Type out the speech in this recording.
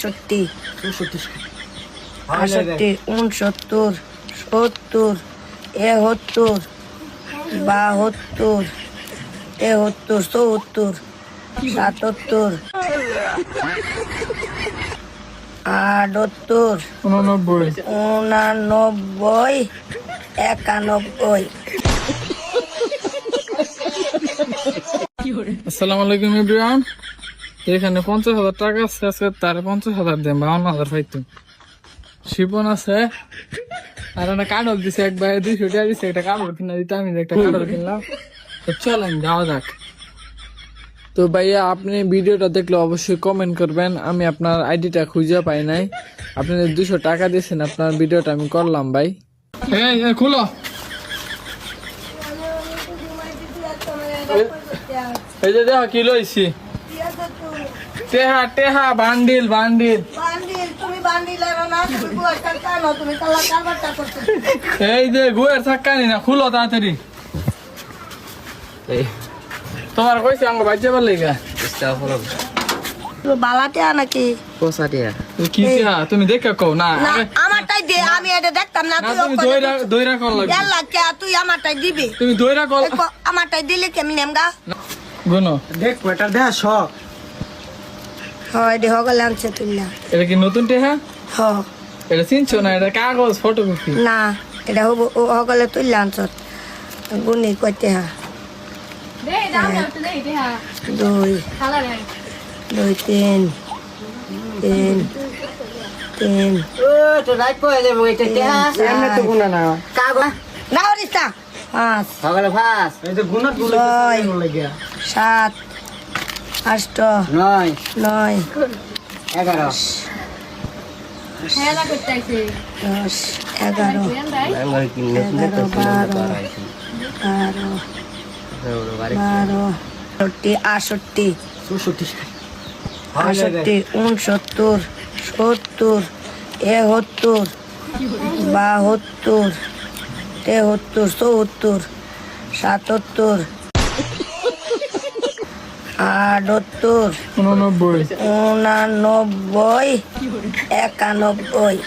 62 63 69 70 71 72 73 74 75 78 99 91 আসসালামু আলাইকুম এভরিওয়ান। এখানে 50,000 টাকা আছে, আজকে তার 50,000 দেন, 52,000 পাইতো। শিপন আছে আর একটা কার্ডল দিছে, এক ভাই 200 টাকা দিছে, একটা কার্ডল কিনা দিতে আমি একটা কার্ডল কিনলাম। তো চলেন যাওয়া যাক। তো ভাইয়া আপনি ভিডিওটা দেখলে অবশ্যই কমেন্ট করবেন, আমি আপনার আইডিটা খুঁজে পাই নাই। আপনি 200 টাকা দিয়েছেন, আপনার ভিডিওটা আমি করলাম ভাই। এই খুলো, এই যে দেখো কি লইছি, টেহা টেহা বান্ডিল বান্ডিল। এই যে গুয়ের ছাক্কানি না, খুলো তাড়াতাড়ি। তোমার কইছে আঙ্গ বাচ্চা বললে বালাটিয়া নাকি কি তুমি দেখে কও না, আমারটাই দে, আমি এটা দেখতাম না। তুমি দইরা কল লাগবে, তুই আমারটাই দিবি, তুমি দইরা কল আমারটাই দিলে কেমন নেমগা গুনো দেখ এটা দেখ শখ হয় দেহ গেলে আনছে তুই না। এটা কি নতুন টেহা? হ এটা চিনছো না, এটা কাগজ ফটোকপি না, এটা হবো হগলে তুই আনছ গুনি কইতে হা 2 2 3 3 3 ও তো রাইট পয়লে মই এটা দেহা এমনে তো গুনা না কাগজ না ওরিস্তা 5 সকালে ফাস এই তো গুনা গুলো লাগিয়া 7 8 9 9 11 খেলা করতে আইছে 10 11 আমার কি নেট 12 68 সুসুতি 68 69 70 71 72 73 74 78 89 89 91